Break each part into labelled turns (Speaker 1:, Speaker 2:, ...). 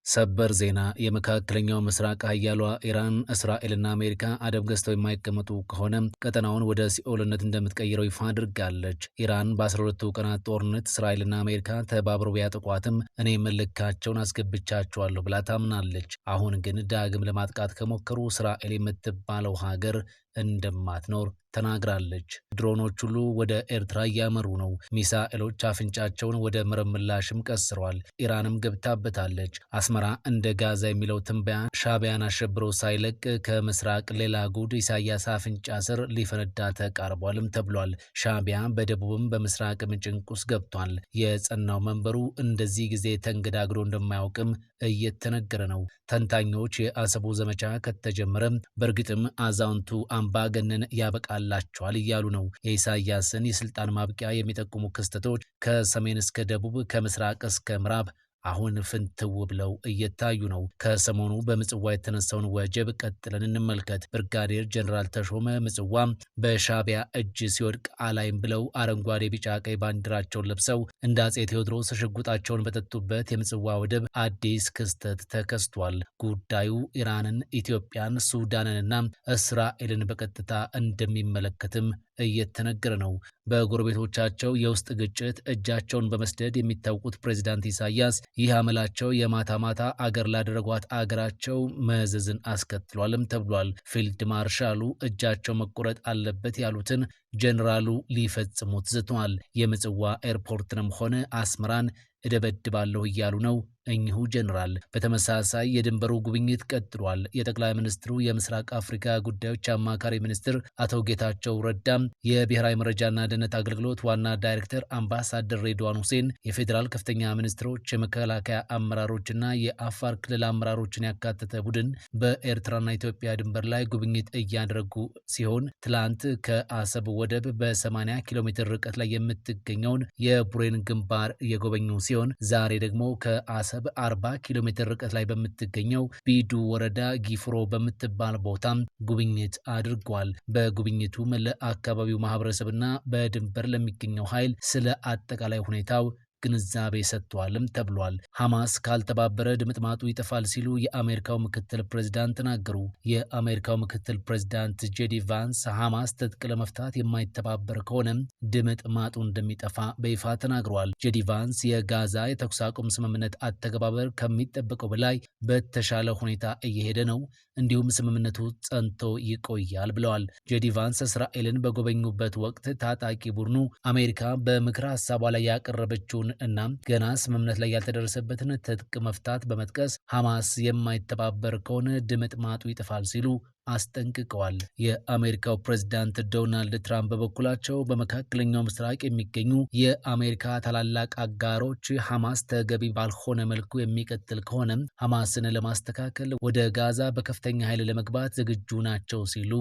Speaker 1: ሰበር ዜና የመካከለኛው ምስራቅ ኃያሏ ኢራን እስራኤልና አሜሪካ አደብ ገዝተው የማይቀመጡ ከሆነ ቀጠናውን ወደ ሲኦልነት እንደምትቀይረው ይፋ አድርጋለች። ኢራን በ12ቱ ቀናት ጦርነት እስራኤልና አሜሪካ ተባብረው ቢያጠቋትም እኔ ልካቸውን አስገብቻቸዋለሁ ብላ ታምናለች። አሁን ግን ዳግም ለማጥቃት ከሞከሩ እስራኤል የምትባለው ሀገር እንደማትኖር ተናግራለች። ድሮኖች ሁሉ ወደ ኤርትራ እያመሩ ነው። ሚሳኤሎች አፍንጫቸውን ወደ መረብ ምላሽም ቀስረዋል። ኢራንም ገብታበታለች። አስመራ እንደ ጋዛ የሚለው ትንበያ ሻዕቢያን አሸብሮ ሳይለቅ ከምስራቅ ሌላ ጉድ ኢሳያስ አፍንጫ ስር ሊፈነዳ ተቃርቧልም ተብሏል። ሻዕቢያ በደቡብም በምስራቅም ጭንቅ ውስጥ ገብቷል። የጸናው መንበሩ እንደዚህ ጊዜ ተንገዳግዶ እንደማያውቅም እየተነገረ ነው። ተንታኞች የአሰቡ ዘመቻ ከተጀመረ በእርግጥም አዛውንቱ አምባገነን ያበቃላቸዋል እያሉ ነው። የኢሳያስን የስልጣን ማብቂያ የሚጠቁሙ ክስተቶች ከሰሜን እስከ ደቡብ ከምስራቅ እስከ ምዕራብ አሁን ፍንትው ብለው እየታዩ ነው። ከሰሞኑ በምጽዋ የተነሳውን ወጀብ ቀጥለን እንመልከት። ብርጋዴር ጀነራል ተሾመ ምጽዋ በሻዕቢያ እጅ ሲወድቅ አላይም ብለው አረንጓዴ፣ ቢጫ፣ ቀይ ባንዲራቸውን ለብሰው እንደ አፄ ቴዎድሮስ ሽጉጣቸውን በጠጡበት የምጽዋ ወደብ አዲስ ክስተት ተከስቷል። ጉዳዩ ኢራንን፣ ኢትዮጵያን፣ ሱዳንንና እስራኤልን በቀጥታ እንደሚመለከትም እየተነገረ ነው። በጎረቤቶቻቸው የውስጥ ግጭት እጃቸውን በመስደድ የሚታወቁት ፕሬዚዳንት ኢሳያስ ይህ አመላቸው የማታ ማታ አገር ላደረጓት አገራቸው መዘዝን አስከትሏልም ተብሏል። ፊልድ ማርሻሉ እጃቸው መቆረጥ አለበት ያሉትን ጀነራሉ ሊፈጽሙት ዝተዋል። የምጽዋ ኤርፖርትንም ሆነ አስመራን እደበድባለሁ እያሉ ነው እኚሁ ጀነራል። በተመሳሳይ የድንበሩ ጉብኝት ቀጥሏል። የጠቅላይ ሚኒስትሩ የምስራቅ አፍሪካ ጉዳዮች አማካሪ ሚኒስትር አቶ ጌታቸው ረዳም፣ የብሔራዊ መረጃና ደህንነት አገልግሎት ዋና ዳይሬክተር አምባሳደር ሬድዋን ሁሴን፣ የፌዴራል ከፍተኛ ሚኒስትሮች፣ የመከላከያ አመራሮችና የአፋር ክልል አመራሮችን ያካተተ ቡድን በኤርትራና ኢትዮጵያ ድንበር ላይ ጉብኝት እያደረጉ ሲሆን ትላንት ከአሰብ ወደብ በ80 ኪሎ ሜትር ርቀት ላይ የምትገኘውን የቡሬን ግንባር የጎበኙ ሲሆን ዛሬ ደግሞ ከአሰብ 40 ኪሎ ሜትር ርቀት ላይ በምትገኘው ቢዱ ወረዳ ጊፍሮ በምትባል ቦታም ጉብኝት አድርጓል። በጉብኝቱ ለአካባቢው ማህበረሰብና በድንበር ለሚገኘው ኃይል ስለ አጠቃላይ ሁኔታው ግንዛቤ ሰጥቷልም ተብሏል። ሐማስ ካልተባበረ ድምጥማጡ ይጠፋል ሲሉ የአሜሪካው ምክትል ፕሬዝዳንት ተናገሩ። የአሜሪካው ምክትል ፕሬዝዳንት ጄዲ ቫንስ ሐማስ ትጥቅ ለመፍታት የማይተባበር ከሆነ ድምጥማጡ እንደሚጠፋ በይፋ ተናግረዋል። ጄዲ ቫንስ የጋዛ የተኩስ አቁም ስምምነት አተገባበር ከሚጠበቀው በላይ በተሻለ ሁኔታ እየሄደ ነው፣ እንዲሁም ስምምነቱ ጸንቶ ይቆያል ብለዋል። ጄዲ ቫንስ እስራኤልን በጎበኙበት ወቅት ታጣቂ ቡድኑ አሜሪካ በምክረ ሀሳቧ ላይ ያቀረበችውን እና ገና ስምምነት ላይ ያልተደረሰበትን ትጥቅ መፍታት በመጥቀስ ሐማስ የማይተባበር ከሆነ ድምጥማጡ ይጠፋል ሲሉ አስጠንቅቀዋል። የአሜሪካው ፕሬዝዳንት ዶናልድ ትራምፕ በበኩላቸው በመካከለኛው ምስራቅ የሚገኙ የአሜሪካ ታላላቅ አጋሮች ሐማስ ተገቢ ባልሆነ መልኩ የሚቀጥል ከሆነ ሐማስን ለማስተካከል ወደ ጋዛ በከፍተኛ ኃይል ለመግባት ዝግጁ ናቸው ሲሉ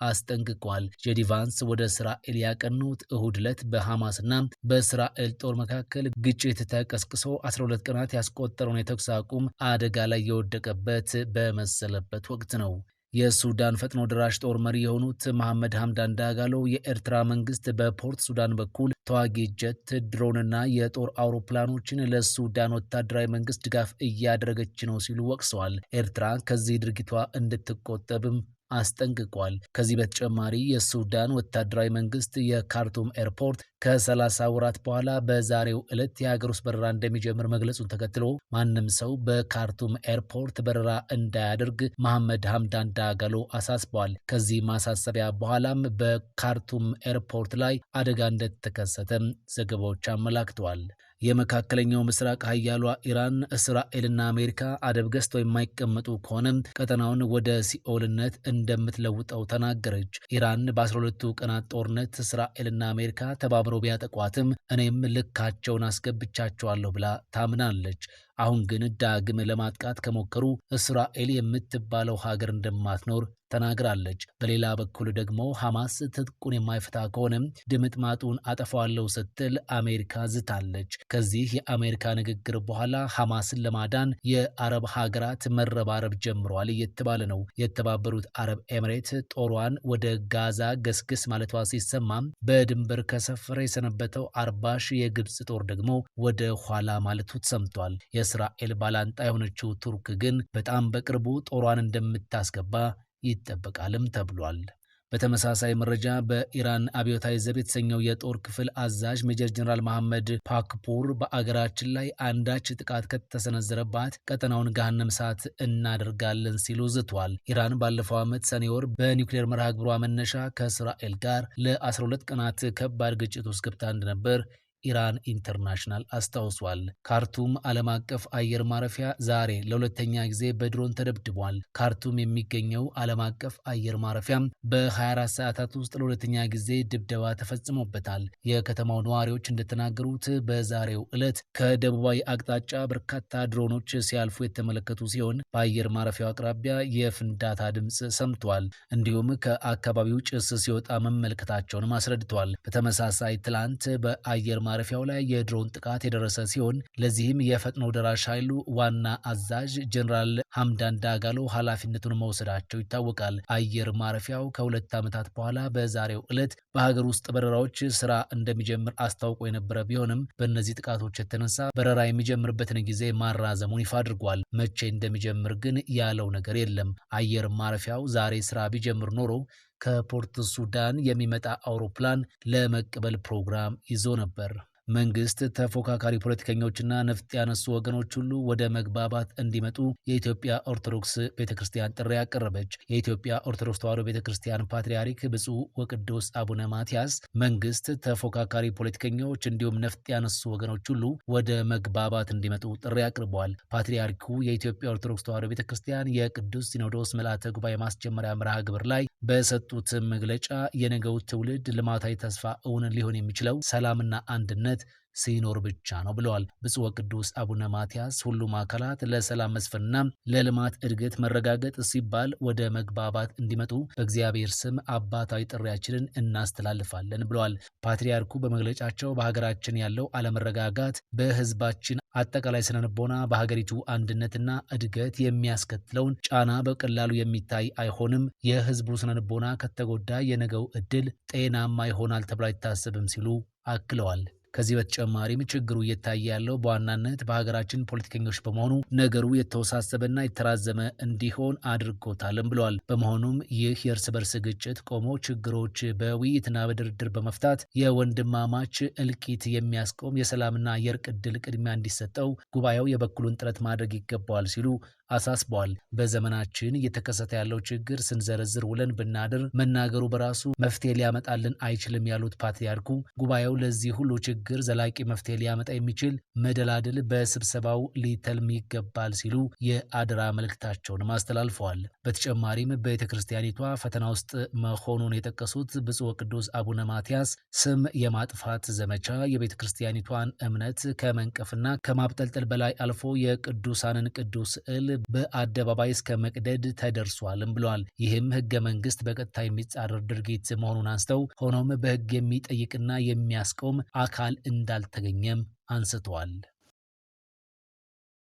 Speaker 1: አስጠንቅቋል። ጄዲ ቫንስ ወደ እስራኤል ያቀኑት እሁድ ዕለት በሐማስና በእስራኤል ጦር መካከል ግጭት ተቀስቅሶ 12 ቀናት ያስቆጠረውን የተኩስ አቁም አደጋ ላይ የወደቀበት በመሰለበት ወቅት ነው። የሱዳን ፈጥኖ ደራሽ ጦር መሪ የሆኑት መሐመድ ሐምዳን ዳጋሎ የኤርትራ መንግስት በፖርት ሱዳን በኩል ተዋጊ ጀት፣ ድሮንና የጦር አውሮፕላኖችን ለሱዳን ወታደራዊ መንግስት ድጋፍ እያደረገች ነው ሲሉ ወቅሰዋል። ኤርትራ ከዚህ ድርጊቷ እንድትቆጠብም አስጠንቅቋል። ከዚህ በተጨማሪ የሱዳን ወታደራዊ መንግስት የካርቱም ኤርፖርት ከ30 ወራት በኋላ በዛሬው ዕለት የሀገር ውስጥ በረራ እንደሚጀምር መግለጹን ተከትሎ ማንም ሰው በካርቱም ኤርፖርት በረራ እንዳያደርግ መሐመድ ሐምዳን ዳጋሎ አሳስበዋል። ከዚህ ማሳሰቢያ በኋላም በካርቱም ኤርፖርት ላይ አደጋ እንደተከሰተም ዘገባዎች አመላክተዋል። የመካከለኛው ምስራቅ ኃያሏ ኢራን እስራኤልና አሜሪካ አደብ ገዝተው የማይቀመጡ ከሆነ ቀጠናውን ወደ ሲኦልነት እንደምትለውጠው ተናገረች። ኢራን በ12ቱ ቀናት ጦርነት እስራኤልና አሜሪካ ተባብረው ቢያጠቋትም እኔም ልካቸውን አስገብቻቸዋለሁ ብላ ታምናለች። አሁን ግን ዳግም ለማጥቃት ከሞከሩ እስራኤል የምትባለው ሀገር እንደማትኖር ተናግራለች። በሌላ በኩል ደግሞ ሐማስ ትጥቁን የማይፈታ ከሆነ ድምጥማጡን አጠፋዋለሁ ስትል አሜሪካ ዝታለች። ከዚህ የአሜሪካ ንግግር በኋላ ሐማስን ለማዳን የአረብ ሀገራት መረባረብ ጀምረዋል እየተባለ ነው። የተባበሩት አረብ ኤምሬት ጦሯን ወደ ጋዛ ገስግስ ማለቷ ሲሰማም በድንበር ከሰፈረ የሰነበተው 40 ሺህ የግብፅ ጦር ደግሞ ወደ ኋላ ማለቱ ተሰምቷል። የእስራኤል ባላንጣ የሆነችው ቱርክ ግን በጣም በቅርቡ ጦሯን እንደምታስገባ ይጠበቃልም ተብሏል። በተመሳሳይ መረጃ በኢራን አብዮታዊ ዘብ የተሰኘው የጦር ክፍል አዛዥ ሜጀር ጀነራል መሐመድ ፓክፑር በአገራችን ላይ አንዳች ጥቃት ከተሰነዘረባት ቀጠናውን ገሃነመ እሳት እናደርጋለን ሲሉ ዝቷል። ኢራን ባለፈው ዓመት ሰኔ ወር በኒውክሌር መርሃ ግብሯ መነሻ ከእስራኤል ጋር ለ12 ቀናት ከባድ ግጭት ውስጥ ገብታ እንደነበር ኢራን ኢንተርናሽናል አስታውሷል። ካርቱም ዓለም አቀፍ አየር ማረፊያ ዛሬ ለሁለተኛ ጊዜ በድሮን ተደብድቧል። ካርቱም የሚገኘው ዓለም አቀፍ አየር ማረፊያም በ24 ሰዓታት ውስጥ ለሁለተኛ ጊዜ ድብደባ ተፈጽሞበታል። የከተማው ነዋሪዎች እንደተናገሩት በዛሬው ዕለት ከደቡባዊ አቅጣጫ በርካታ ድሮኖች ሲያልፉ የተመለከቱ ሲሆን በአየር ማረፊያው አቅራቢያ የፍንዳታ ድምፅ ሰምቷል። እንዲሁም ከአካባቢው ጭስ ሲወጣ መመልከታቸውንም አስረድተዋል። በተመሳሳይ ትላንት በአየር ማረፊያው ላይ የድሮን ጥቃት የደረሰ ሲሆን ለዚህም የፈጥኖ ደራሽ ኃይሉ ዋና አዛዥ ጀነራል ሐምዳን ዳጋሎ ኃላፊነቱን መውሰዳቸው ይታወቃል። አየር ማረፊያው ከ2 ዓመታት በኋላ በዛሬው ዕለት በሀገር ውስጥ በረራዎች ስራ እንደሚጀምር አስታውቆ የነበረ ቢሆንም በእነዚህ ጥቃቶች የተነሳ በረራ የሚጀምርበትን ጊዜ ማራዘሙን ይፋ አድርጓል። መቼ እንደሚጀምር ግን ያለው ነገር የለም። አየር ማረፊያው ዛሬ ስራ ቢጀምር ኖሮ ከፖርት ሱዳን የሚመጣ አውሮፕላን ለመቀበል ፕሮግራም ይዞ ነበር። መንግስት ተፎካካሪ ፖለቲከኞችና ነፍጥ ያነሱ ወገኖች ሁሉ ወደ መግባባት እንዲመጡ የኢትዮጵያ ኦርቶዶክስ ቤተክርስቲያን ጥሪ ያቀረበች። የኢትዮጵያ ኦርቶዶክስ ተዋሕዶ ቤተክርስቲያን ፓትርያርክ ብፁዕ ወቅዱስ አቡነ ማትያስ መንግስት ተፎካካሪ ፖለቲከኞች እንዲሁም ነፍጥ ያነሱ ወገኖች ሁሉ ወደ መግባባት እንዲመጡ ጥሪ አቅርበዋል። ፓትርያርኩ የኢትዮጵያ ኦርቶዶክስ ተዋሕዶ ቤተክርስቲያን የቅዱስ ሲኖዶስ ምልዓተ ጉባኤ ማስጀመሪያ መርሃ ግብር ላይ በሰጡት መግለጫ የነገው ትውልድ ልማታዊ ተስፋ እውን ሊሆን የሚችለው ሰላምና አንድነት ሲኖር ብቻ ነው ብለዋል። ብፁዕ ወቅዱስ አቡነ ማትያስ ሁሉም አካላት ለሰላም መስፈንና ለልማት እድገት መረጋገጥ ሲባል ወደ መግባባት እንዲመጡ በእግዚአብሔር ስም አባታዊ ጥሪያችንን እናስተላልፋለን ብለዋል። ፓትርያርኩ በመግለጫቸው በሀገራችን ያለው አለመረጋጋት በህዝባችን አጠቃላይ ስነልቦና በሀገሪቱ አንድነትና እድገት የሚያስከትለውን ጫና በቀላሉ የሚታይ አይሆንም። የህዝቡ ስነልቦና ከተጎዳ የነገው እድል ጤናማ ይሆናል ተብሎ አይታሰብም ሲሉ አክለዋል። ከዚህ በተጨማሪም ችግሩ እየታየ ያለው በዋናነት በሀገራችን ፖለቲከኞች በመሆኑ ነገሩ የተወሳሰበና የተራዘመ እንዲሆን አድርጎታልም ብለዋል። በመሆኑም ይህ የእርስ በርስ ግጭት ቆሞ ችግሮች በውይይትና በድርድር በመፍታት የወንድማማች እልቂት የሚያስቆም የሰላምና የእርቅ ዕድል ቅድሚያ እንዲሰጠው ጉባኤው የበኩሉን ጥረት ማድረግ ይገባዋል ሲሉ አሳስበዋል። በዘመናችን እየተከሰተ ያለው ችግር ስንዘረዝር ውለን ብናድር መናገሩ በራሱ መፍትሄ ሊያመጣልን አይችልም ያሉት ፓትርያርኩ ጉባኤው ለዚህ ሁሉ ችግር ዘላቂ መፍትሄ ሊያመጣ የሚችል መደላድል በስብሰባው ሊተልም ይገባል ሲሉ የአደራ መልእክታቸውን አስተላልፈዋል። በተጨማሪም ቤተ ክርስቲያኒቷ ፈተና ውስጥ መሆኑን የጠቀሱት ብፁዕ ወቅዱስ አቡነ ማትያስ ስም የማጥፋት ዘመቻ የቤተ ክርስቲያኒቷን እምነት ከመንቀፍና ከማብጠልጠል በላይ አልፎ የቅዱሳንን ቅዱስ ስዕል በአደባባይ እስከ መቅደድ ተደርሷልም ብለዋል። ይህም ህገ መንግስት በቀጥታ የሚጻረር ድርጊት መሆኑን አንስተው ሆኖም በህግ የሚጠይቅና የሚያስቆም አካል እንዳልተገኘም አንስተዋል።